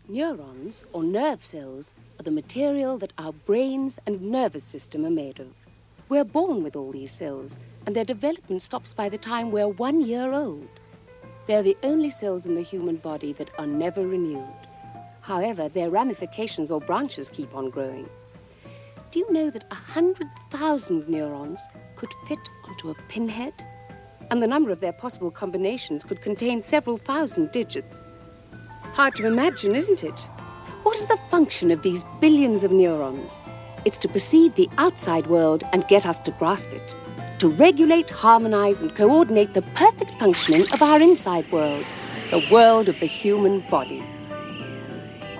Neurons, or nerve cells, are the material that our brains and nervous system are made of. We're born with all these cells, and their development stops by the time we're 1 year old. They're the only cells in the human body that are never renewed. However, their ramifications or branches keep on growing. Do you know that 100,000 neurons could fit onto a pinhead? And the number of their possible combinations could contain several thousand digits. Hard to imagine, isn't it? What is the function of these billions of neurons? It's to perceive the outside world and get us to grasp it. To regulate, harmonize, and coordinate the perfect functioning of our inside world, the world of the human body.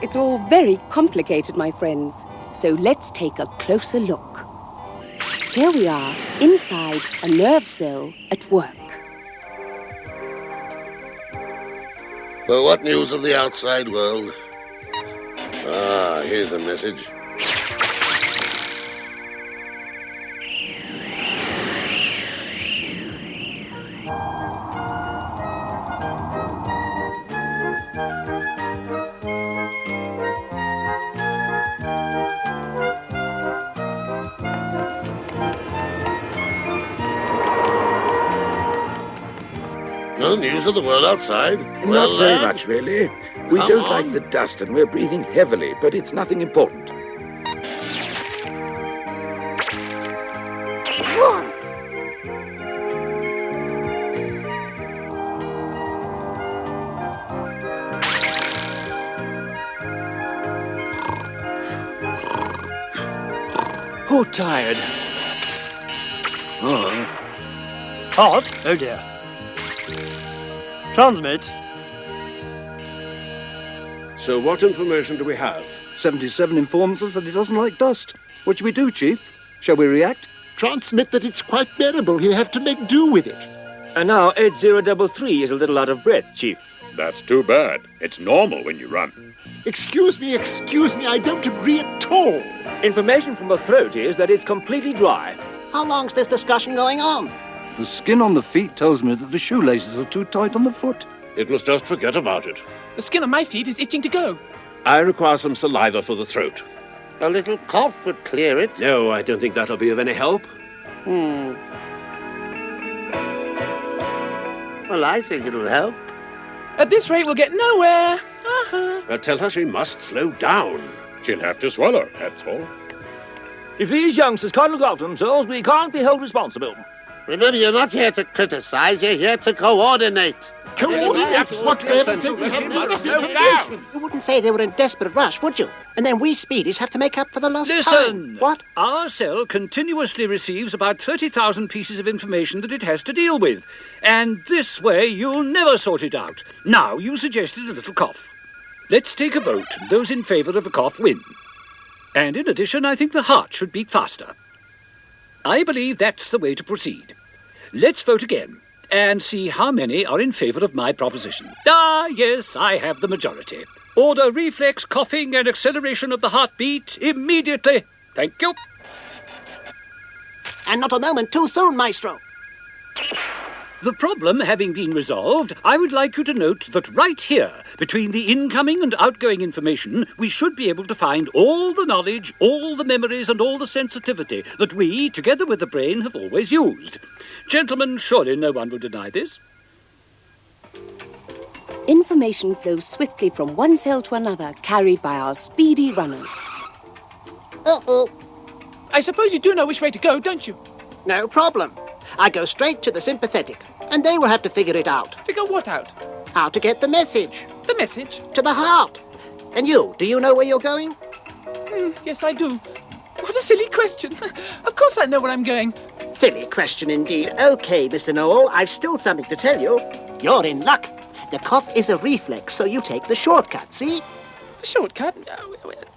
It's all very complicated, my friends, so let's take a closer look. Here we are, inside a nerve cell at work. Well, what news of the outside world? Ah, here's a message. No news of the world outside? Not very much, really. We don't like the dust and we're breathing heavily, but it's nothing important. Oh, tired. Oh. Hot? Oh dear. Transmit. So what information do we have? 77 informs us that he doesn't like dust. What should we do, Chief? Shall we react? Transmit that it's quite bearable. He'll have to make do with it. And now 8033 is a little out of breath, Chief. That's too bad. It's normal when you run. Excuse me, I don't agree at all. Information from the throat is that it's completely dry. How long's this discussion going on? The skin on the feet tells me that the shoelaces are too tight on the foot. It must just forget about it. The skin on my feet is itching to go. I require some saliva for the throat. A little cough would clear it. No, I don't think that'll be of any help. Well, I think it'll help. At this rate, we'll get nowhere. Well, tell her she must slow down. She'll have to swallow, that's all. If these youngsters can't look after themselves, we can't be held responsible. Remember, you're not here to criticize, you're here to coordinate. Coordinate? What You wouldn't say they were in desperate rush, would you? And then we speedies have to make up for the lost time. Listen! What? Our cell continuously receives about 30,000 pieces of information that it has to deal with. And this way, you'll never sort it out. Now, you suggested a little cough. Let's take a vote. Those in favour of a cough win. And in addition, I think the heart should beat faster. I believe that's the way to proceed. Let's vote again and see how many are in favour of my proposition. Ah, yes, I have the majority. Order reflex coughing and acceleration of the heartbeat immediately. Thank you. And not a moment too soon, Maestro. The problem having been resolved, I would like you to note that right here, between the incoming and outgoing information, we should be able to find all the knowledge, all the memories, and all the sensitivity that we, together with the brain, have always used. Gentlemen, surely no one will deny this. Information flows swiftly from one cell to another, carried by our speedy runners. Uh-oh. I suppose you do know which way to go, don't you? No problem. I go straight to the sympathetic, and they will have to figure it out. Figure what out? How to get the message. The message? To the heart. And you, do you know where you're going? Yes, I do. What a silly question. Of course I know where I'm going. Silly question indeed. Okay, Mr. Noel, I've still something to tell you. You're in luck. The cough is a reflex, so you take the shortcut, see? The shortcut?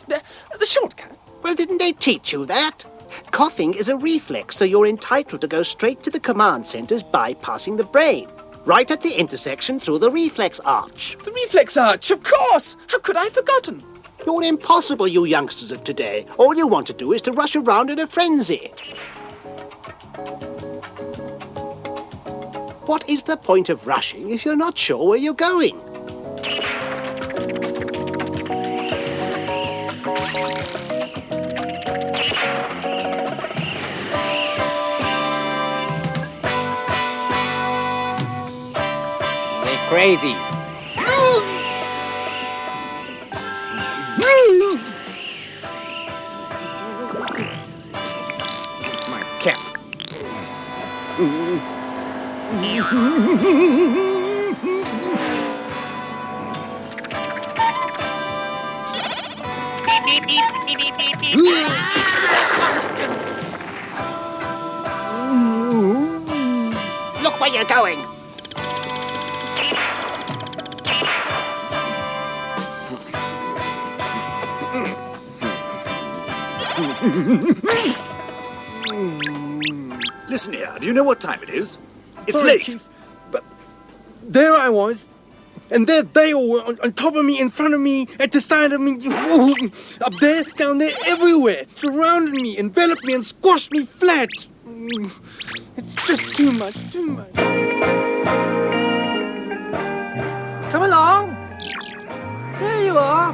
The shortcut? Well, didn't they teach you that? Coughing is a reflex, so you're entitled to go straight to the command centers bypassing the brain. Right at the intersection through the reflex arch. The reflex arch, of course! How could I have forgotten? You're impossible, you youngsters of today. All you want to do is to rush around in a frenzy. What is the point of rushing if you're not sure where you're going? crazy. My cap. Look where you're going. Listen here, do you know what time it is? It's Sorry, late. Chief, but there I was, and there they all were on top of me, in front of me, at the side of me, up there, down there, everywhere, surrounded me, enveloped me, and squashed me flat. It's just too much, too much. Come along. There you are.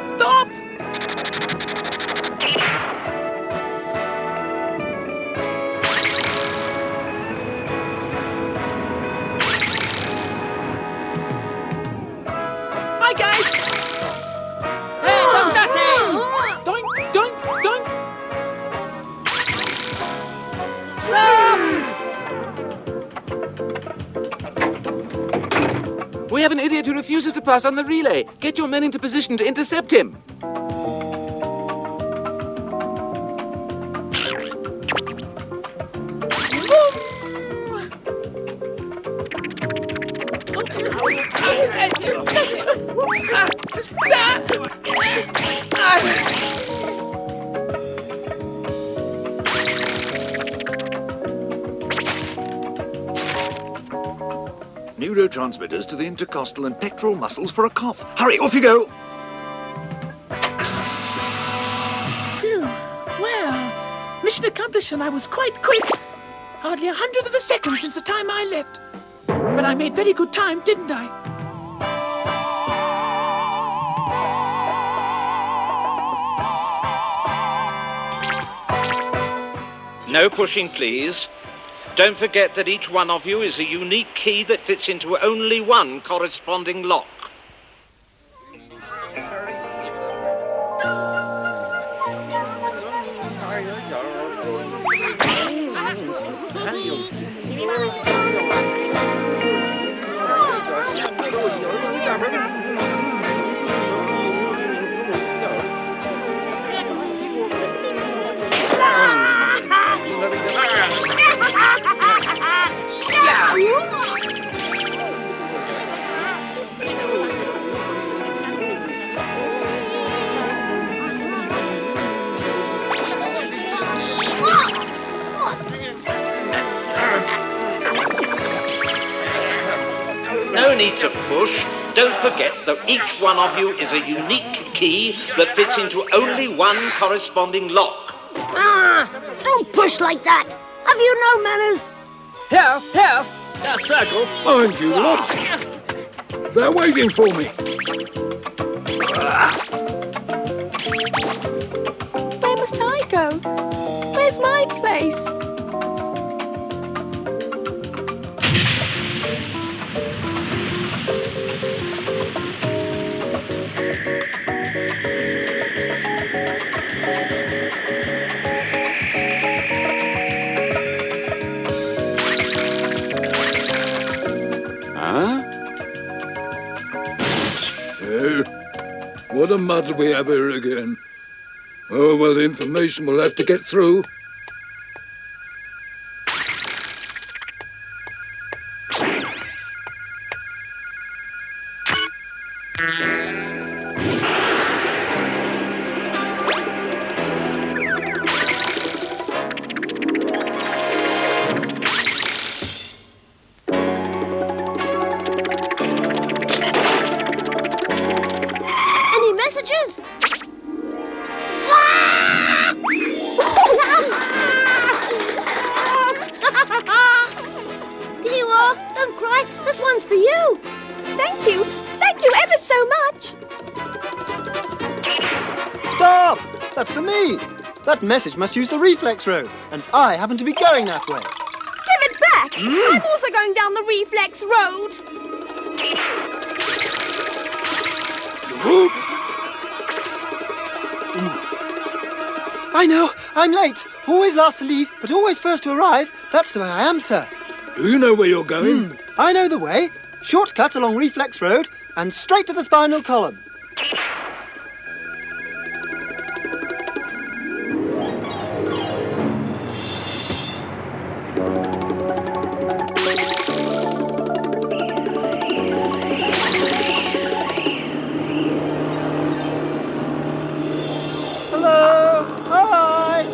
Stop! Hi, guys! Hey, the message! Doink, doink, doink! Stop! We have an idiot who refuses to pass on the relay. Get your men into position to intercept him. Neurotransmitters to the intercostal and pectoral muscles for a cough. Hurry, off you go! Phew. Well, mission accomplished, and I was quite quick. Hardly 100th of a second since the time I left. But I made very good time, didn't I? No pushing, please. Don't forget that each one of you is a unique key that fits into only one corresponding lock. No need to push. Don't forget that each one of you is a unique key that fits into only one corresponding lock. Don't push like that. Have you no manners? Here, that circle. Behind you, lot. They're waiting for me. Where must I go? Where's my place? What a muddle we have here again. Oh, well, the information will have to get through. Any messages? Thank you. Thank you ever so much. Stop! That's for me. That message must use the reflex road, and I happen to be going that way. Give it back. I'm also going down the reflex road. I know, I'm late. Always last to leave, but always first to arrive. That's the way I am, sir. Do you know where you're going? I know the way. Shortcut along Reflex Road and straight to the spinal column. Hello. Hi.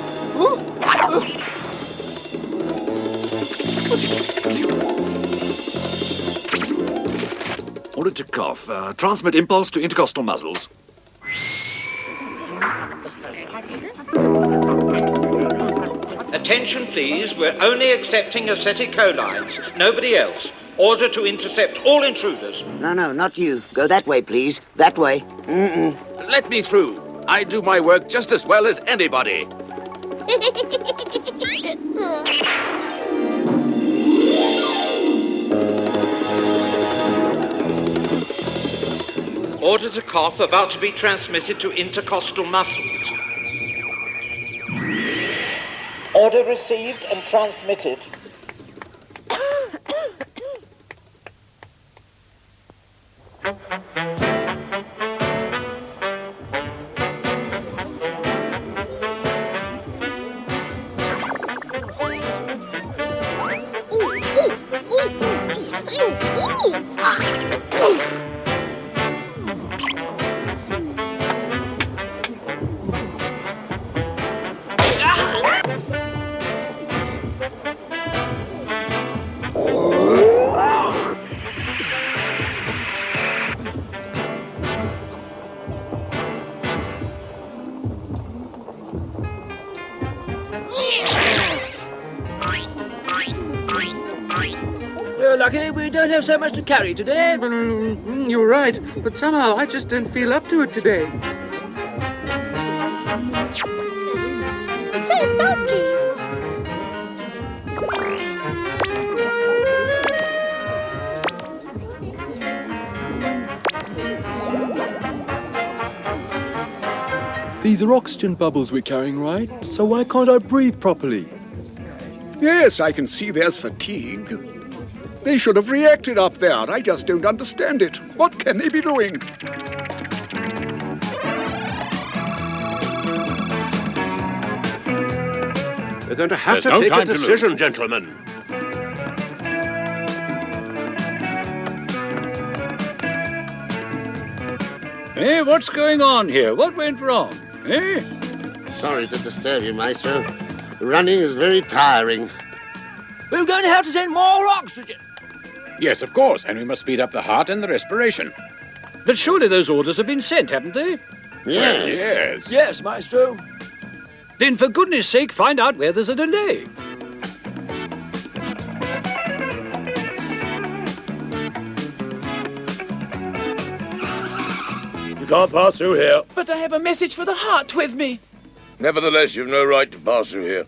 Order to cough. Transmit impulse to intercostal muscles. Attention, please. We're only accepting acetylcholides. Nobody else. Order to intercept all intruders. No, not you. Go that way, please. That way. Let me through. I do my work just as well as anybody. Order to cough about to be transmitted to intercostal muscles. Order received and transmitted. We're lucky we don't have so much to carry today. You're right, but somehow I just don't feel up to it today. It's so salty. These are oxygen bubbles we're carrying, right? So why can't I breathe properly? Yes, I can see there's fatigue. They should have reacted up there. I just don't understand it. What can they be doing? We're going to have There's no take a time to decision, lose. gentlemen. Hey, what's going on here? What went wrong? Eh? Sorry to disturb you, Maestro. Running is very tiring. We're going to have to send more oxygen. Yes, of course, and we must speed up the heart and the respiration. But surely those orders have been sent, haven't they? Well, yes. Yes, Maestro. Then for goodness sake, find out where there's a delay. You can't pass through here. But I have a message for the heart with me. Nevertheless, you've no right to pass through here.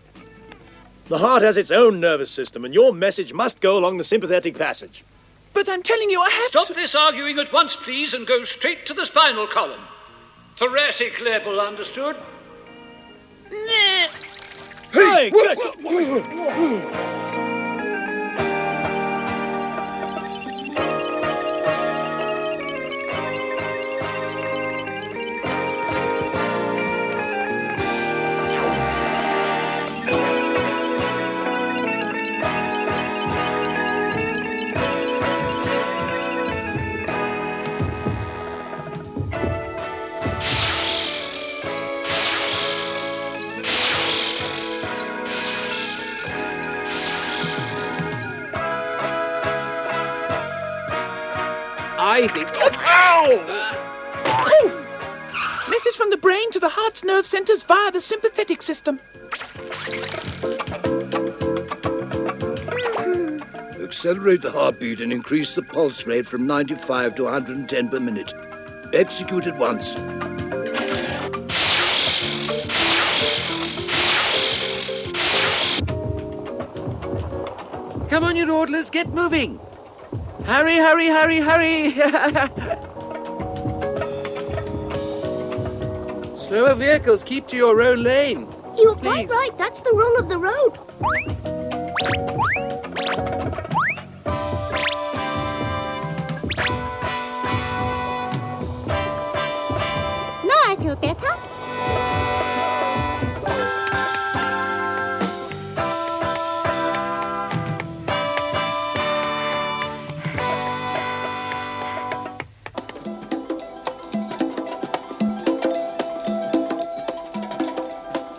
The heart has its own nervous system, and your message must go along the sympathetic passage. But I'm telling you, I have Stop this arguing at once, please, and go straight to the spinal column. Thoracic level, understood? Hey! I think... Ow! Message from the brain to the heart's nerve centers via the sympathetic system. Looks accelerate the heartbeat and increase the pulse rate from 95 to 110 per minute. Execute at once. Come on, you dawdlers, get moving. Hurry, hurry, hurry, hurry. Slower vehicles, keep to your own lane. You're quite right. That's the rule of the road. Now I feel better.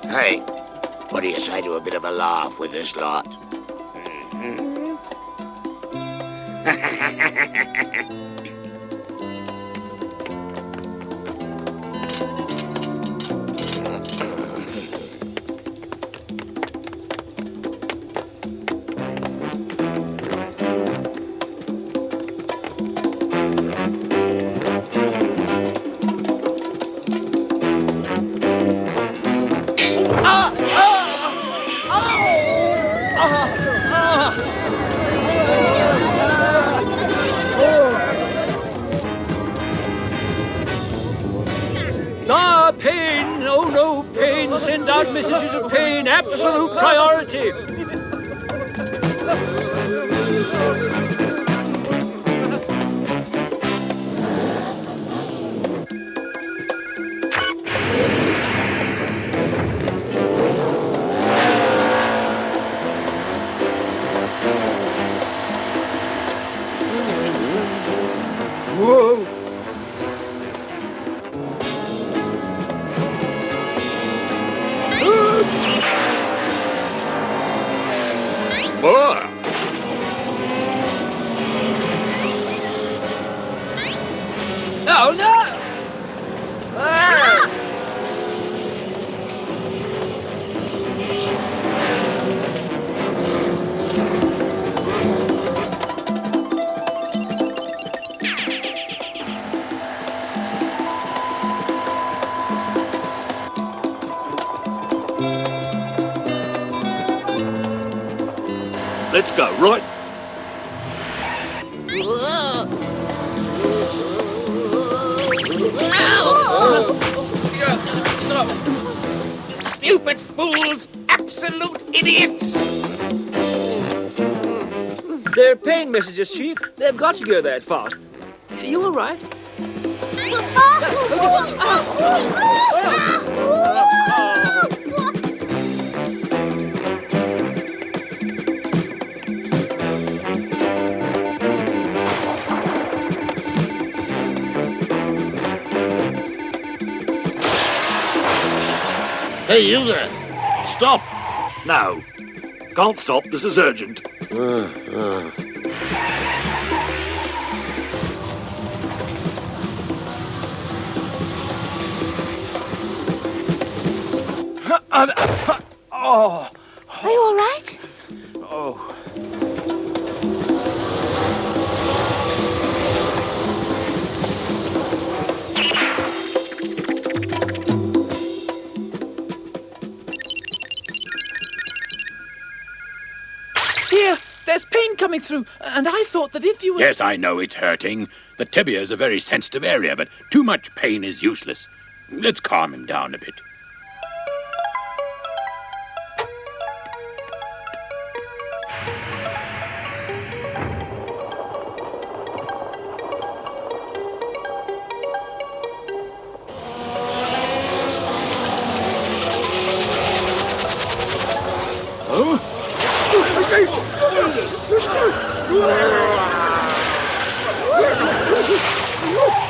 Hey, what do you say to a bit of a laugh with this lot? Ah, pain! Oh no, pain! Send out messages of pain! Absolute priority! Whoa! Oh no! Ah! Let's go, right? Stupid fools! Absolute idiots! They're pain messages, Chief. They've got to go that fast. You all right? Hey, you there! Stop! No. Can't stop. This is urgent. Oh. Are you all right? Oh. Here, there's pain coming through, and I thought that if you were... Yes, I know it's hurting. The tibia is a very sensitive area, but too much pain is useless. Let's calm him down a bit.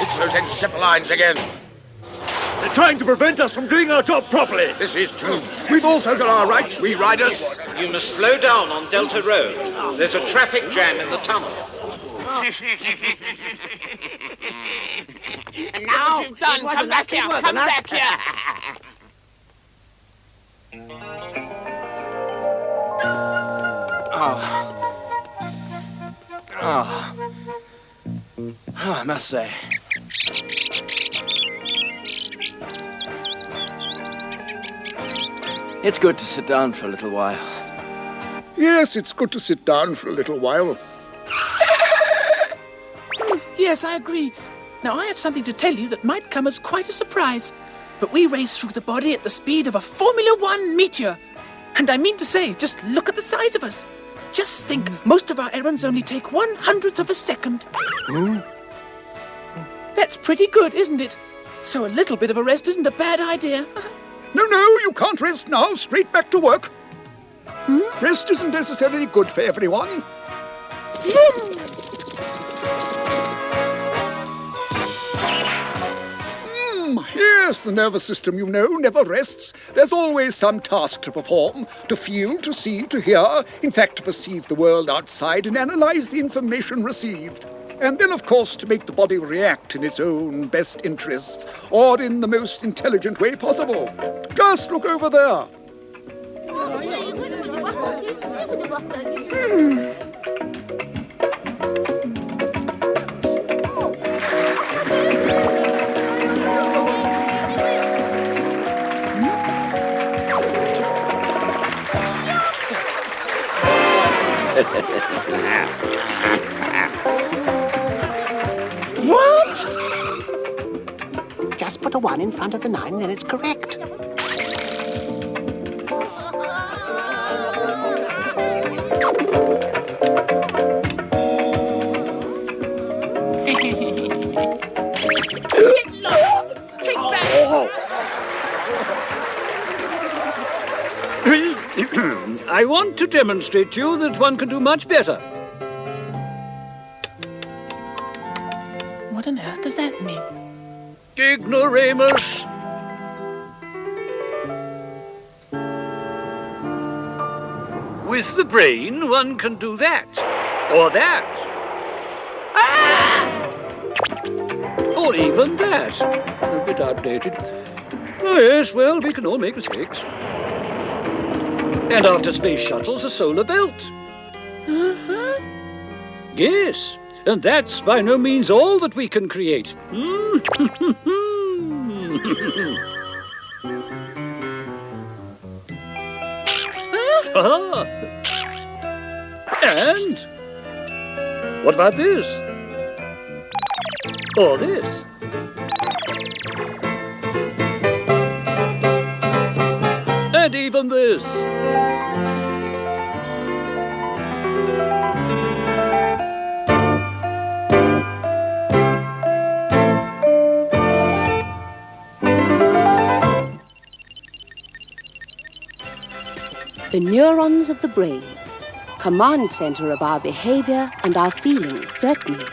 It's those encephalines again. They're trying to prevent us from doing our job properly. This is true. We've also got our rights, we riders. You must slow down on Delta Road. There's a traffic jam in the tunnel. And now, come back here, come back here. Oh, I must say. It's good to sit down for a little while. Yes, it's good to sit down for a little while. Yes, I agree. Now, I have something to tell you that might come as quite a surprise. But we race through the body at the speed of a Formula One meteor. And I mean to say, just look at the size of us. Just think, most of our errands only take 1/100th of a second. That's pretty good, isn't it? So a little bit of a rest isn't a bad idea. No, you can't rest now. Straight back to work. Rest isn't necessarily good for everyone. Yes, the nervous system, you know, never rests. There's always some task to perform, to feel, to see, to hear, in fact, to perceive the world outside and analyze the information received. And then, of course, to make the body react in its own best interests, or in the most intelligent way possible. Just look over there. What? Just put a 1 in front of the 9, then it's correct. Take that! I want to demonstrate to you that one can do much better. What on earth does that mean? Ignoramus. With the brain, one can do that, or that, or even that. A bit outdated. Oh, yes, well, we can all make mistakes. And after space shuttles, a solar belt. Yes, and that's by no means all that we can create. And what about this? Or this? And even this. The neurons of the brain, command center of our behavior and our feelings, certainly.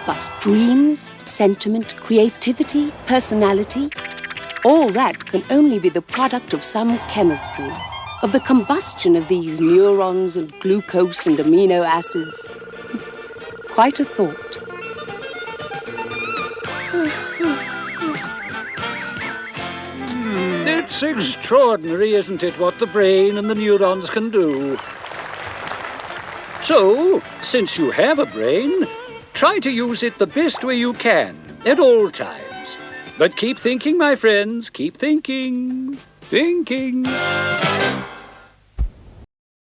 But dreams, sentiment, creativity, personality, all that can only be the product of some chemistry, of the combustion of these neurons and glucose and amino acids. Quite a thought. It's extraordinary, isn't it, what the brain and the neurons can do? So, since you have a brain, try to use it the best way you can, at all times. But keep thinking, my friends, keep thinking. Thinking.